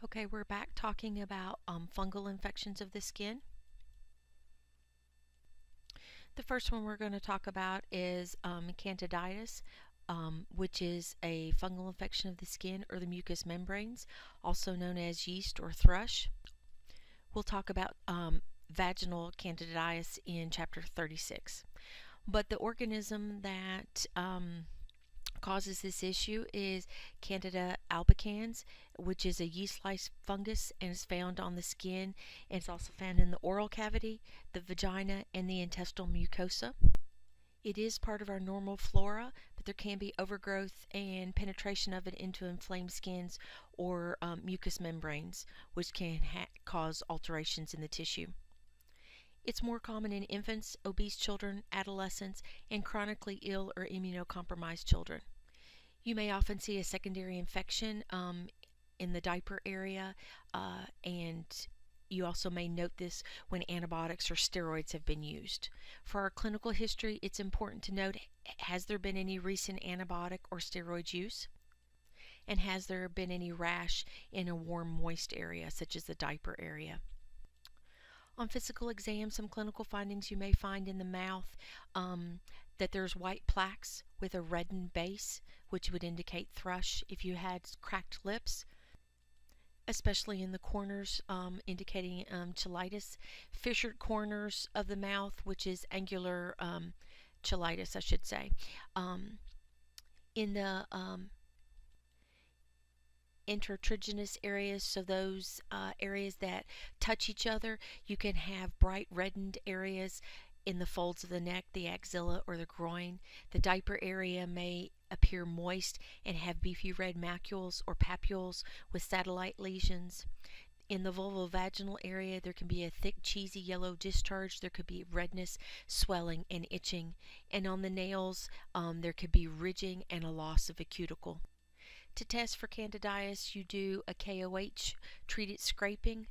Okay, we're back talking about fungal infections of the skin. The first one we're going to talk about is candidiasis, which is a fungal infection of the skin or the mucous membranes, also known as yeast or thrush. We'll talk about vaginal candidiasis in chapter 36. But the organism that causes this issue is Candida albicans, which is a yeast-like fungus and is found on the skin, and it's also found in the oral cavity, the vagina, and the intestinal mucosa. It is part of our normal flora, but there can be overgrowth and penetration of it into inflamed skins or mucous membranes, which can cause alterations in the tissue. It's more common in infants, obese children, adolescents, and chronically ill or immunocompromised children. You may often see a secondary infection in the diaper area, and you also may note this when antibiotics or steroids have been used. For our clinical history, it's important to note, has there been any recent antibiotic or steroid use? And has there been any rash in a warm, moist area, such as the diaper area? On physical exam, some clinical findings you may find in the mouth that there's white plaques with a reddened base, which would indicate thrush. If you had cracked lips, especially in the corners, indicating cheilitis. Fissured corners of the mouth, which is angular cheilitis, I should say. In the intertriginous areas, so those areas that touch each other, you can have bright reddened areas in the folds of the neck, the axilla, or the groin. The diaper area may appear moist and have beefy red macules or papules with satellite lesions. In the vulvovaginal area, there can be a thick, cheesy yellow discharge. There could be redness, swelling, and itching. And on the nails, there could be ridging and a loss of a cuticle. To test for candidiasis, you do a KOH treated scraping,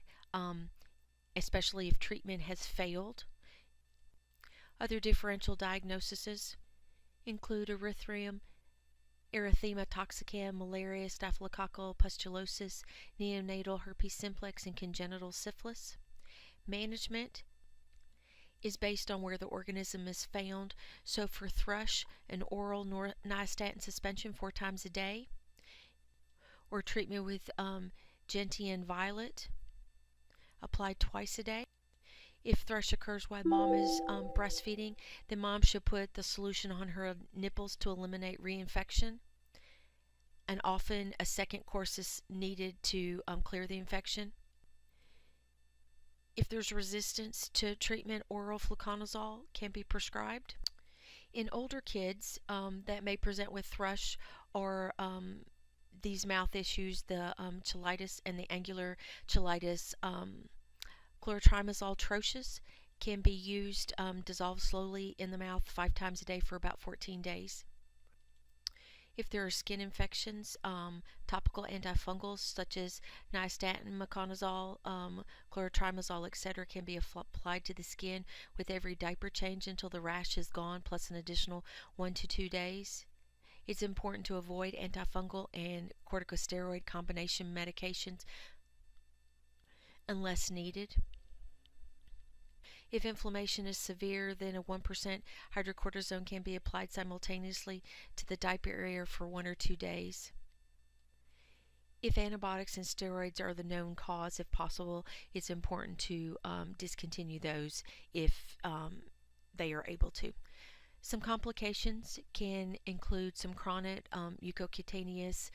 especially if treatment has failed. Other differential diagnoses include erythema toxicans, malaria, staphylococcal pustulosis, neonatal herpes simplex, and congenital syphilis. Management is based on where the organism is found. So for thrush, an oral nystatin suspension 4 times a day, or treatment with gentian violet applied twice a day. If thrush occurs while mom is breastfeeding, then mom should put the solution on her nipples to eliminate reinfection. And often a second course is needed to clear the infection. If there's resistance to treatment, oral fluconazole can be prescribed. In older kids that may present with thrush or these mouth issues, the cheilitis and the angular cheilitis, chlorotrimazole troches can be used, dissolved slowly in the mouth 5 times a day for about 14 days. If there are skin infections, topical antifungals such as nystatin, miconazole, chlorotrimazole, etc. can be applied to the skin with every diaper change until the rash is gone, plus an additional 1 to 2 days. It's important to avoid antifungal and corticosteroid combination medications unless needed. If inflammation is severe, then a 1% hydrocortisone can be applied simultaneously to the diaper area for 1 or 2 days. If antibiotics and steroids are the known cause, if possible, it's important to discontinue those if they are able to. Some complications can include some chronic mucocutaneous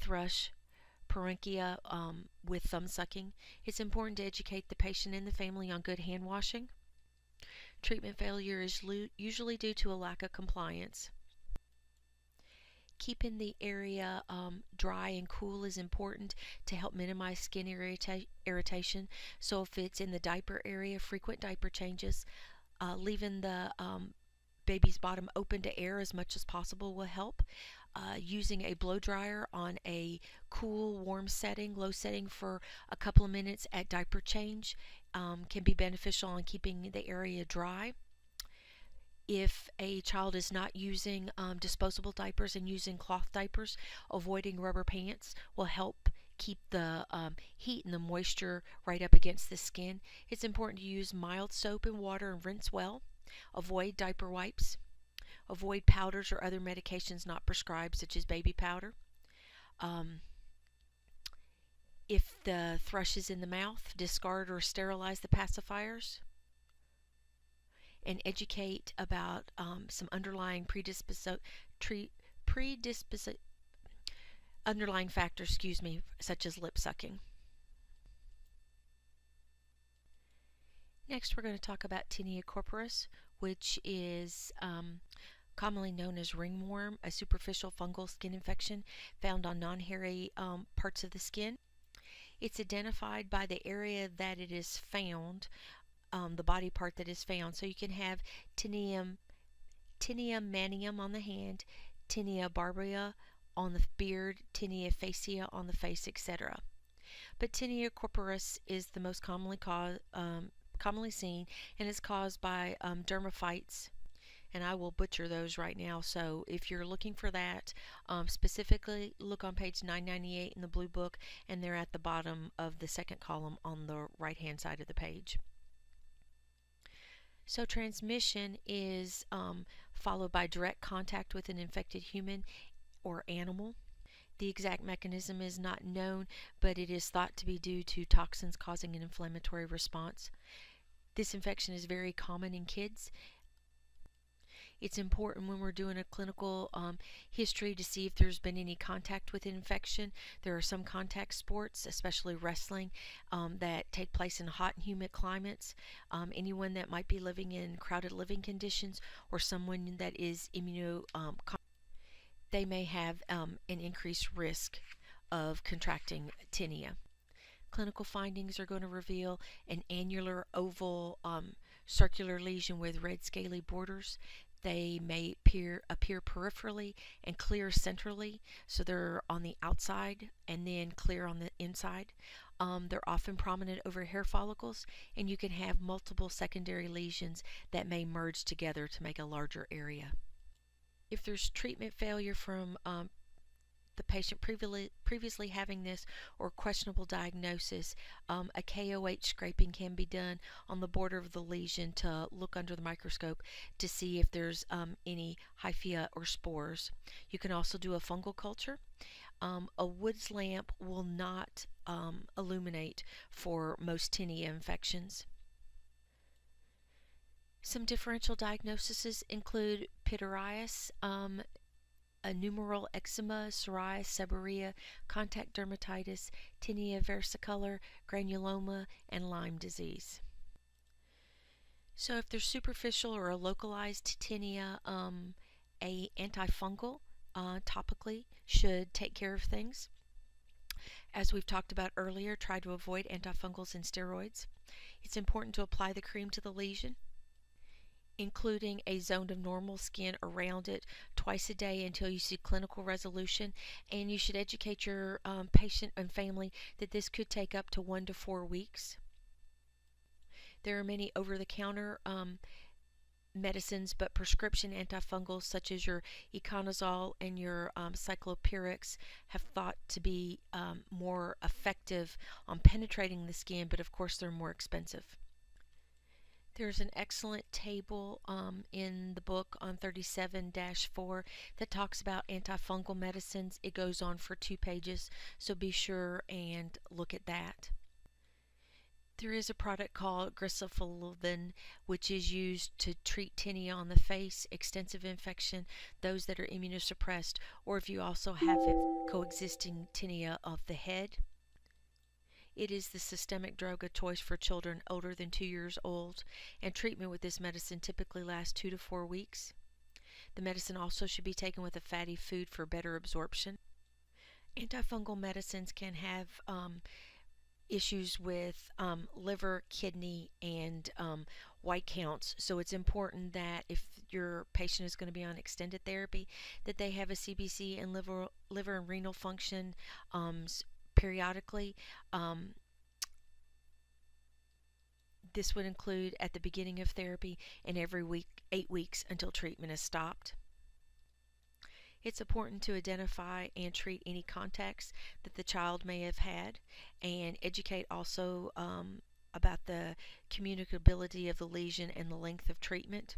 thrush, parenchyma with thumb sucking. It's important to educate the patient and the family on good hand washing. Treatment failure is usually due to a lack of compliance. Keeping the area dry and cool is important to help minimize skin irritation. So if it's in the diaper area, frequent diaper changes, leaving the baby's bottom open to air as much as possible will help. Using a blow dryer on a cool, warm setting, low setting for a couple of minutes at diaper change can be beneficial in keeping the area dry. If a child is not using disposable diapers and using cloth diapers, avoiding rubber pants will help keep the heat and the moisture right up against the skin. It's important to use mild soap and water and rinse well. Avoid diaper wipes. Avoid powders or other medications not prescribed, such as baby powder. Um, if the thrush is in the mouth, discard or sterilize the pacifiers. And educate about some underlying underlying factors, such as lip sucking. Next, we're going to talk about tinea corporis, which is commonly known as ringworm, a superficial fungal skin infection found on non-hairy parts of the skin. It's identified by the area that it is found, the body part that is found. So you can have tinea manium on the hand, tinea barbara on the beard, tinea facie on the face, etc. But tinea corporis is the most commonly seen, and is caused by dermophytes, and I will butcher those right now. So if you're looking for that, specifically look on page 998 in the blue book, and they're at the bottom of the second column on the right hand side of the page. So transmission is followed by direct contact with an infected human or animal. The exact mechanism is not known, but it is thought to be due to toxins causing an inflammatory response. This infection is very common in kids. It's important when we're doing a clinical history to see if there's been any contact with an infection. There are some contact sports, especially wrestling, that take place in hot and humid climates. Anyone that might be living in crowded living conditions, or someone that is they may have an increased risk of contracting tinea. Clinical findings are going to reveal an annular, oval, circular lesion with red scaly borders. They may appear peripherally and clear centrally, so they're on the outside and then clear on the inside. They're often prominent over hair follicles, and you can have multiple secondary lesions that may merge together to make a larger area. If there's treatment failure from the patient previously having this, or questionable diagnosis, a KOH scraping can be done on the border of the lesion to look under the microscope to see if there's any hyphia or spores. You can also do a fungal culture. A Woods lamp will not illuminate for most tinea infections. Some differential diagnoses include pityriasis, a numeral eczema, psoriasis, seborrhea, contact dermatitis, tinea versicolor, granuloma, and Lyme disease. So if there's superficial or a localized tinea, a antifungal topically should take care of things. As we've talked about earlier, try to avoid antifungals and steroids. It's important to apply the cream to the lesion, including a zone of normal skin around it twice a day until you see clinical resolution. And you should educate your patient and family that this could take up to 1 to 4 weeks. There are many over-the-counter medicines, but prescription antifungals such as your econazole and your cyclopyrrhix have thought to be more effective on penetrating the skin, but of course they're more expensive. There's an excellent table in the book on 37-4 that talks about antifungal medicines. It goes on for 2 pages, so be sure and look at that. There is a product called grisafulvin, which is used to treat tinea on the face, extensive infection, those that are immunosuppressed, or if you also have coexisting tinea of the head. It is the systemic drug of choice for children older than 2 years old, and treatment with this medicine typically lasts 2 to 4 weeks. The medicine also should be taken with a fatty food for better absorption. Antifungal medicines can have issues with liver, kidney, and white counts, so it's important that if your patient is going to be on extended therapy, that they have a CBC and liver and renal function periodically. This would include at the beginning of therapy and every week, 8 weeks until treatment is stopped. It's important to identify and treat any contacts that the child may have had and educate also about the communicability of the lesion and the length of treatment.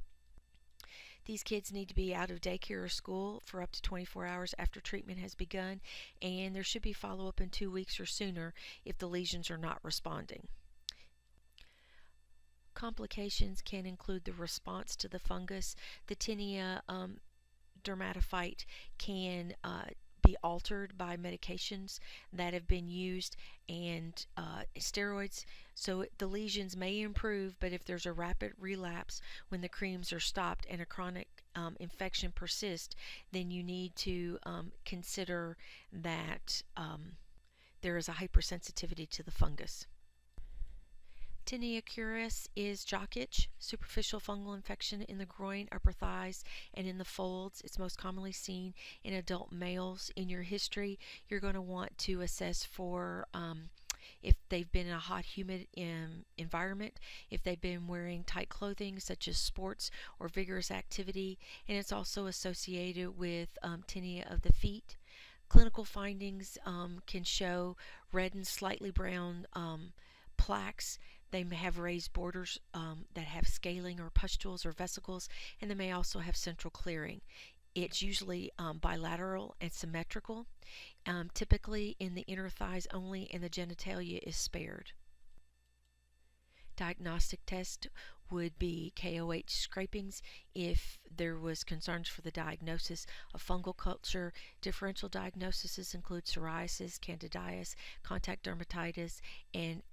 These kids need to be out of daycare or school for up to 24 hours after treatment has begun, and there should be follow up in 2 weeks or sooner if the lesions are not responding. Complications can include the response to the fungus. The tinea dermatophyte can be altered by medications that have been used and steroids. So the lesions may improve, but if there's a rapid relapse when the creams are stopped and a chronic infection persists, then you need to consider that there is a hypersensitivity to the fungus. Tinea curis is jock itch, superficial fungal infection in the groin, upper thighs, and in the folds. It's most commonly seen in adult males. In your history, you're going to want to assess for if they've been in a hot, humid environment, if they've been wearing tight clothing such as sports or vigorous activity, and it's also associated with tinea of the feet. Clinical findings can show red and slightly brown plaques. They may have raised borders that have scaling or pustules or vesicles, and they may also have central clearing. It's usually bilateral and symmetrical, typically in the inner thighs only, and the genitalia is spared. Diagnostic test would be KOH scrapings if there was concerns for the diagnosis of fungal culture. Differential diagnoses include psoriasis, candidiasis, contact dermatitis, and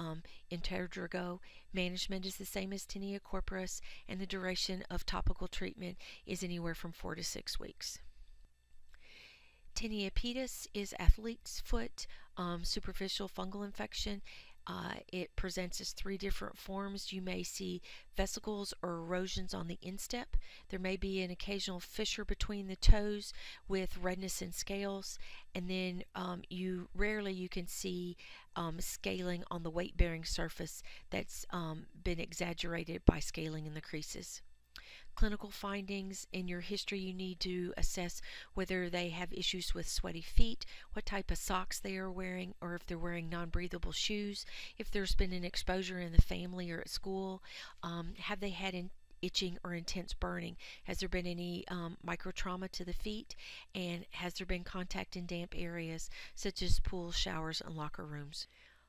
intertrigo. Management is the same as tinea corporis, and the duration of topical treatment is anywhere from 4 to 6 weeks. Tinea pedis is athlete's foot, superficial fungal infection. It presents as 3 different forms. You may see vesicles or erosions on the instep. There may be an occasional fissure between the toes with redness in scales, and then you can see scaling on the weight-bearing surface that's been exaggerated by scaling in the creases. Clinical findings in your history, you need to assess whether they have issues with sweaty feet, what type of socks they are wearing, or if they're wearing non-breathable shoes, if there's been an exposure in the family or at school, have they had itching or intense burning, has there been any microtrauma to the feet, and has there been contact in damp areas such as pools, showers, and locker rooms.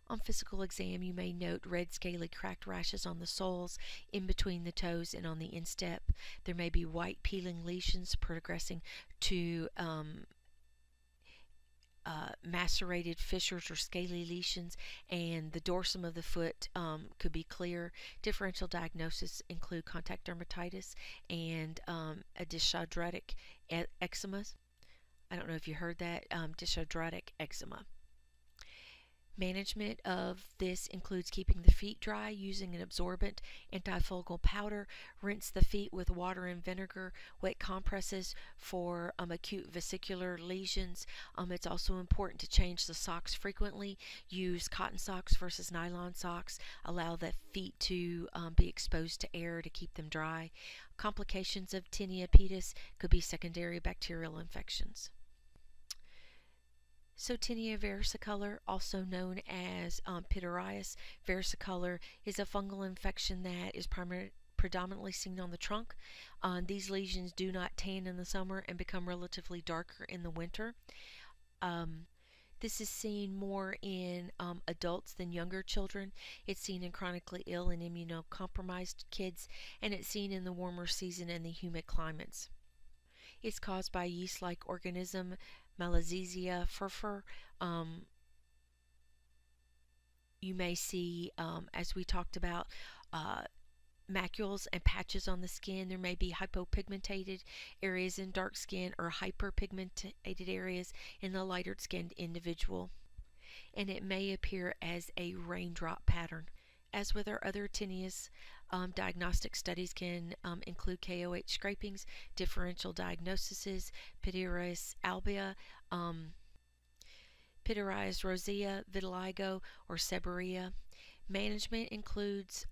On physical exam, you may note red, scaly, cracked rashes on the soles, in between the toes, and on the instep. There may be white peeling lesions progressing to macerated fissures or scaly lesions, and the dorsum of the foot could be clear. Differential diagnoses include contact dermatitis and a dyshydrotic eczema. I don't know if you heard that, dyshydrotic eczema. Management of this includes keeping the feet dry, using an absorbent antifungal powder, rinse the feet with water and vinegar, wet compresses for acute vesicular lesions. It's also important to change the socks frequently. Use cotton socks versus nylon socks. Allow the feet to be exposed to air to keep them dry. Complications of tinea pedis could be secondary bacterial infections. So tinea versicolor, also known as pityriasis versicolor, is a fungal infection that is predominantly seen on the trunk. These lesions do not tan in the summer and become relatively darker in the winter. This is seen more in adults than younger children. It's seen in chronically ill and immunocompromised kids, and it's seen in the warmer season and the humid climates. It's caused by a yeast-like organism, Malassezia furfur. You may see, as we talked about, macules and patches on the skin. There may be hypopigmentated areas in dark skin or hyperpigmentated areas in the lighter skinned individual. And it may appear as a raindrop pattern. As with our other tinnitus, diagnostic studies can include KOH scrapings, differential diagnoses, pityriasis albia, pityriasis rosea, vitiligo, or seborrhea. Management includes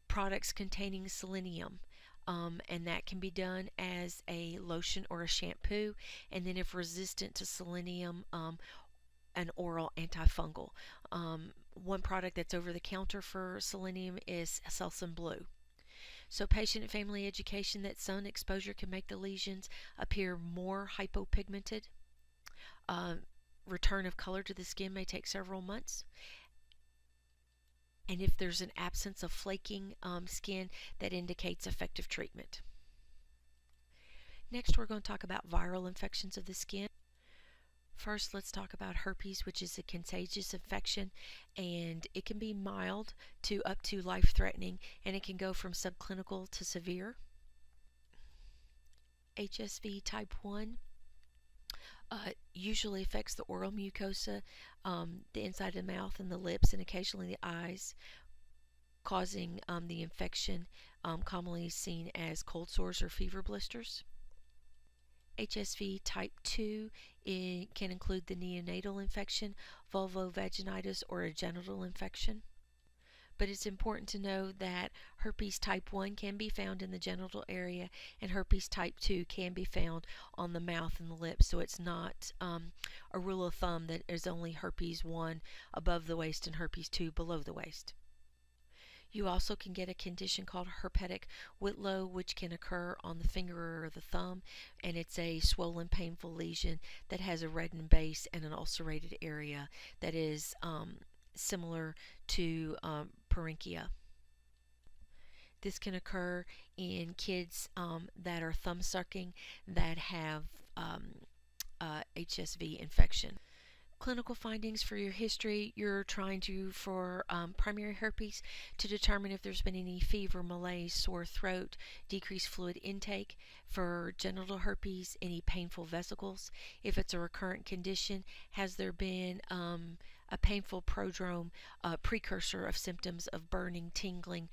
products containing selenium. and that can be done as a lotion or a shampoo. And then, if resistant to selenium, an oral antifungal. One product that's over the counter for selenium is Selsun Blue. So, patient and family education that sun exposure can make the lesions appear more hypopigmented. Uh, Return of color to the skin may take several months. And if there's an absence of flaking skin, that indicates effective treatment. Next, we're going to talk about viral infections of the skin. First, let's talk about herpes, which is a contagious infection, and it can be mild to up to life threatening, and it can go from subclinical to severe. HSV type 1 usually affects the oral mucosa, the inside of the mouth, and the lips, and occasionally the eyes, causing the infection, commonly seen as cold sores or fever blisters. HSV type 2 can include the neonatal infection, vulvovaginitis, or a genital infection. But it's important to know that herpes type 1 can be found in the genital area, and herpes type 2 can be found on the mouth and the lips. So it's not a rule of thumb that there's only herpes 1 above the waist and herpes 2 below the waist. You also can get a condition called herpetic whitlow, which can occur on the finger or the thumb, and it's a swollen, painful lesion that has a reddened base and an ulcerated area that is similar to parenchyma. This can occur in kids that are thumb sucking that have HSV infection. Clinical findings for your history, you're trying to, for primary herpes, to determine if there's been any fever, malaise, sore throat, decreased fluid intake. For genital herpes, any painful vesicles. If it's a recurrent condition, has there been a painful prodrome, precursor of symptoms of burning, tingling,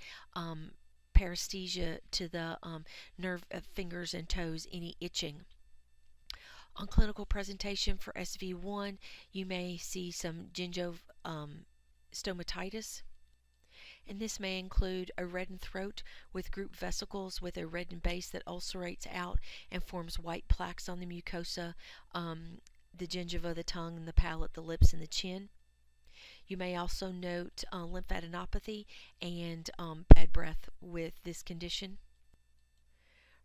paresthesia to the nerve of fingers and toes, any itching. On clinical presentation for SV1, you may see some gingostomatitis, and this may include a reddened throat with group vesicles with a reddened base that ulcerates out and forms white plaques on the mucosa, the gingiva, the tongue, and the palate, the lips, and the chin. You may also note lymphadenopathy and bad breath with this condition.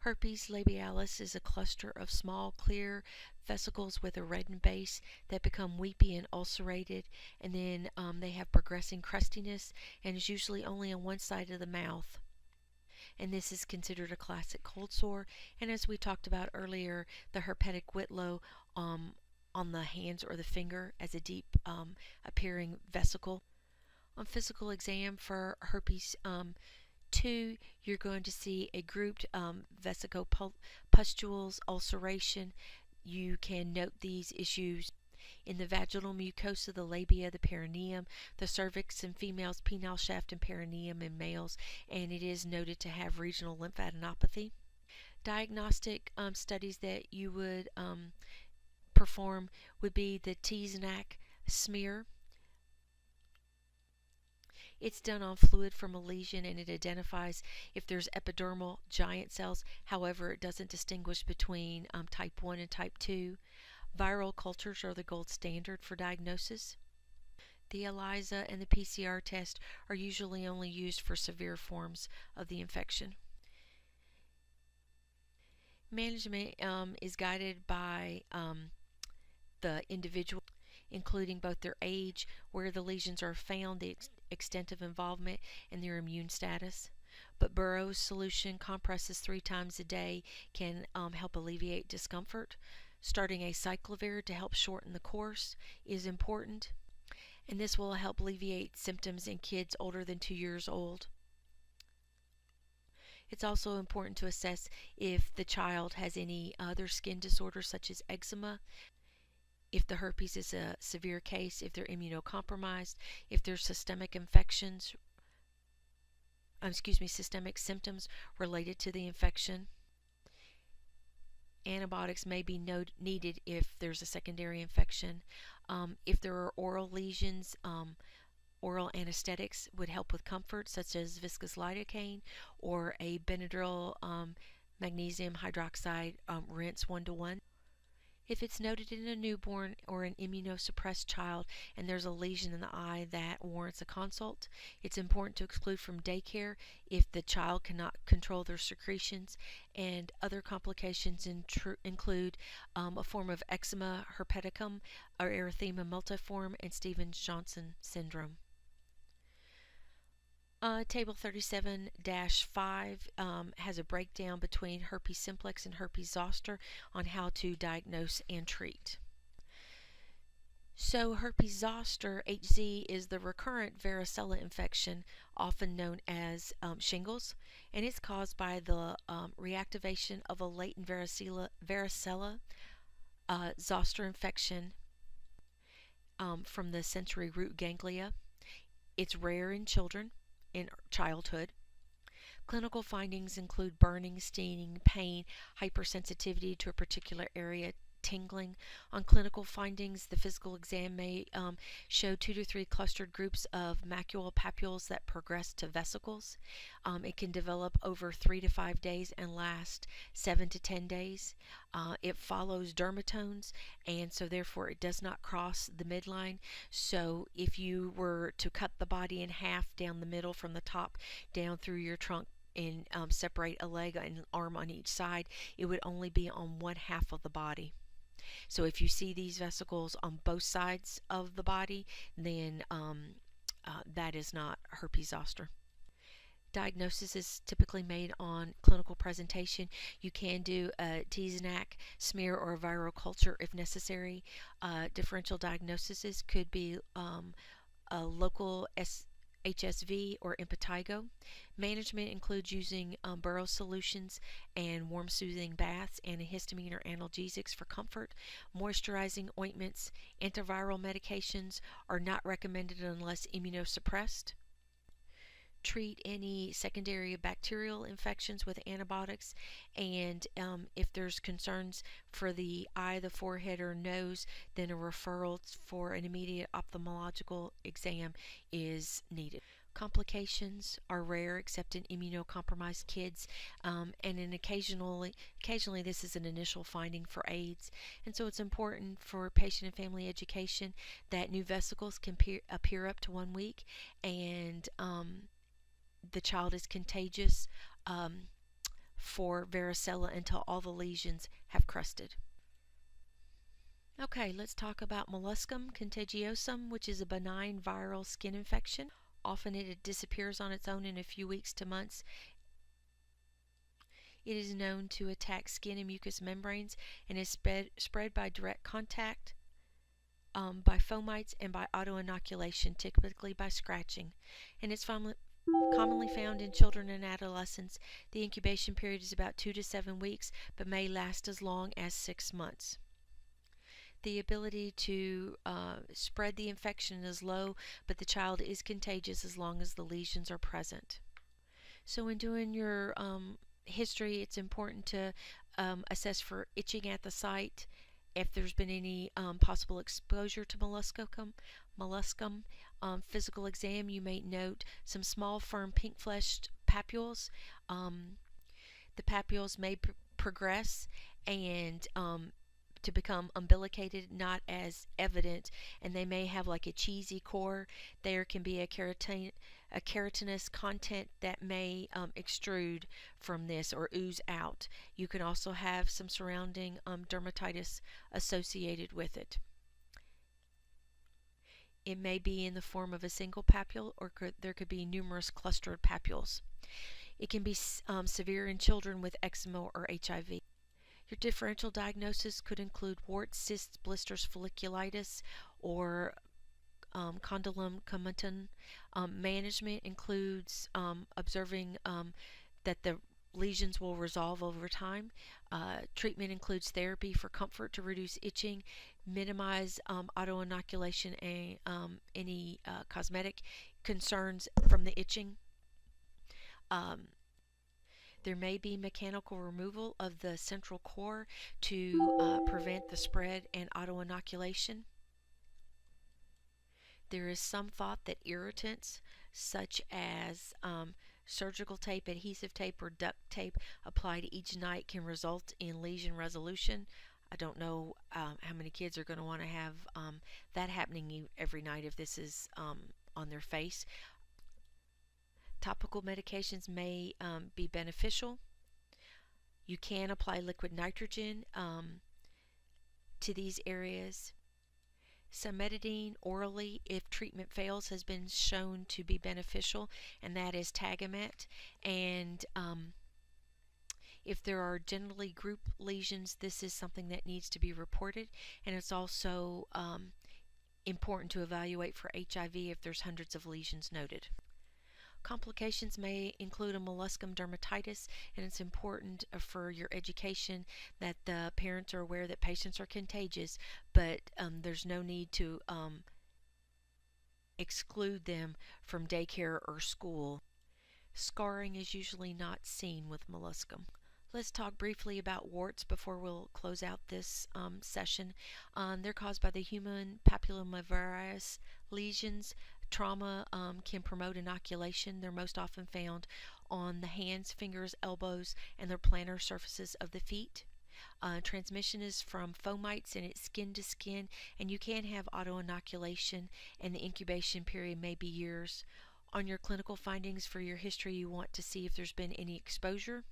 Herpes labialis is a cluster of small, clear vesicles with a reddened base that become weepy and ulcerated, and then they have progressing crustiness and is usually only on one side of the mouth. And this is considered a classic cold sore. And as we talked about earlier, the herpetic whitlow on the hands or the finger as a deep appearing vesicle. On physical exam for herpes 2, you're going to see a grouped vesicopustules ulceration. You can note these issues in the vaginal mucosa, the labia, the perineum, the cervix in females, penile shaft and perineum in males, and it is noted to have regional lymphadenopathy. Diagnostic studies that you would perform would be the Teesnack smear. It's done on fluid from a lesion, and it identifies if there's epidermal giant cells. However, it doesn't distinguish between type 1 and type 2. Viral cultures are the gold standard for diagnosis. The ELISA and the PCR test are usually only used for severe forms of the infection. Management is guided by the individual, including both their age, where the lesions are found, the extent of involvement, and their immune status. But Burroughs solution compresses 3 times a day can help alleviate discomfort. Starting a cyclovir to help shorten the course is important, and this will help alleviate symptoms in kids older than 2 years old. It's also important to assess if the child has any other skin disorders such as eczema, if the herpes is a severe case, if they're immunocompromised, if there's systemic infections, systemic symptoms related to the infection. Antibiotics may be needed if there's a secondary infection. If there are oral lesions oral anesthetics would help with comfort, such as viscous lidocaine or a Benadryl magnesium hydroxide rinse 1-to-1. If it's noted in a newborn or an immunosuppressed child and there's a lesion in the eye that warrants a consult, it's important to exclude from daycare if the child cannot control their secretions. And other complications include a form of eczema herpeticum or erythema multiforme and Stevens-Johnson syndrome. Table 37-5 has a breakdown between herpes simplex and herpes zoster on how to diagnose and treat. So herpes zoster, HZ, is the recurrent varicella infection, often known as shingles, and it's caused by the reactivation of a latent varicella zoster infection from the sensory root ganglia. It's rare in children in childhood. Clinical findings include burning, stinging, pain, hypersensitivity to a particular area, tingling. On clinical findings, the physical exam may show 2 to 3 clustered groups of macule papules that progress to vesicles. It can develop over 3 to 5 days and last 7 to 10 days. It follows dermatomes, and so therefore it does not cross the midline. So if you were to cut the body in half down the middle from the top down through your trunk and separate a leg and an arm on each side, it would only be on one half of the body. So if you see these vesicles on both sides of the body, then that is not herpes zoster. Diagnosis is typically made on clinical presentation. You can do a T-SNAC smear or a viral culture if necessary. Differential diagnoses could be a local HSV or impetigo. Management includes using Burrow solutions and warm soothing baths, antihistamine or analgesics for comfort. Moisturizing ointments, antiviral medications are not recommended unless immunosuppressed. Treat any secondary bacterial infections with antibiotics, and if there's concerns for the eye, the forehead, or nose, then a referral for an immediate ophthalmological exam is needed. Complications are rare except in immunocompromised kids, and occasionally this is an initial finding for AIDS. And so it's important for patient and family education that new vesicles can appear up to 1 week, and the child is contagious for varicella until all the lesions have crusted. Okay, let's talk about molluscum contagiosum, which is a benign viral skin infection. Often it disappears on its own in a few weeks to months. It is known to attack skin and mucous membranes and is spread by direct contact, by fomites, and by autoinoculation, typically by scratching. And it's commonly found in children and adolescents. The incubation period is about 2 to 7 weeks, but may last as long as 6 months. The ability to spread the infection is low, but the child is contagious as long as the lesions are present. So in doing your history, it's important to assess for itching at the site, if there's been any possible exposure to molluscum. Physical exam, you may note some small, firm, pink-fleshed papules. The papules may progress and to become umbilicated, not as evident, and they may have like a cheesy core. There can be a keratinous content that may extrude from this or ooze out. You can also have some surrounding dermatitis associated with it. It may be in the form of a single papule, or there could be numerous clustered papules. It can be severe in children with eczema or HIV. Your differential diagnosis could include warts, cysts, blisters, folliculitis, or condylom comatum. Management includes observing that the lesions will resolve over time. Treatment includes therapy for comfort to reduce itching, minimize autoinoculation, and any cosmetic concerns from the itching. There may be mechanical removal of the central core to prevent the spread and autoinoculation. There is some thought that irritants such as surgical tape, adhesive tape, or duct tape applied each night can result in lesion resolution. I don't know how many kids are going to want to have that happening every night if this is on their face. Topical medications may be beneficial. You can apply liquid nitrogen to these areas. Cimetidine orally, if treatment fails, has been shown to be beneficial, and that is Tagamet. And if there are generally group lesions, this is something that needs to be reported, and it's also important to evaluate for HIV if there's hundreds of lesions noted. Complications may include a molluscum dermatitis, and it's important for your education that the parents are aware that patients are contagious, but there's no need to exclude them from daycare or school. Scarring is usually not seen with molluscum. Let's talk briefly about warts before we'll close out this session. They're caused by the human papillomavirus lesions. Trauma can promote inoculation. They're most often found on the hands, fingers, elbows, and the plantar surfaces of the feet. Transmission is from fomites and it's skin to skin, and you can have auto-inoculation, and the incubation period may be years. On your clinical findings for your history, you want to see if there's been any exposure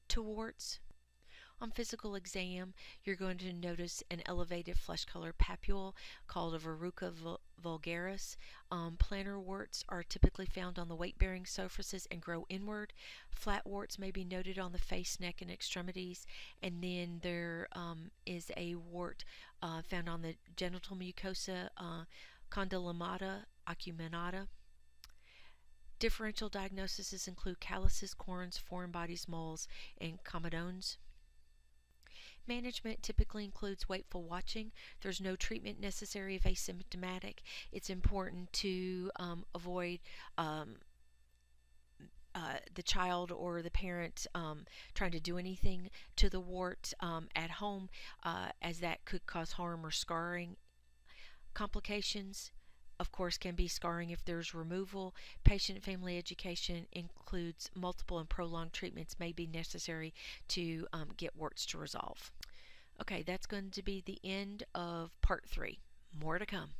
to warts. On physical exam, you're going to notice an elevated flesh color papule called a verruca vulgaris. Plantar warts are typically found on the weight-bearing surfaces and grow inward. Flat warts may be noted on the face, neck, and extremities. And then there is a wart found on the genital mucosa, condylomata acuminata. Differential diagnoses include calluses, corns, foreign bodies, moles, and comedones. Management typically includes wakeful watching. There's no treatment necessary if asymptomatic. It's important to avoid the child or the parent trying to do anything to the wart at home, as that could cause harm or scarring. Complications, of course, can be scarring if there's removal. Patient and family education includes multiple and prolonged treatments may be necessary to get warts to resolve. Okay, that's going to be the end of part 3. More to come.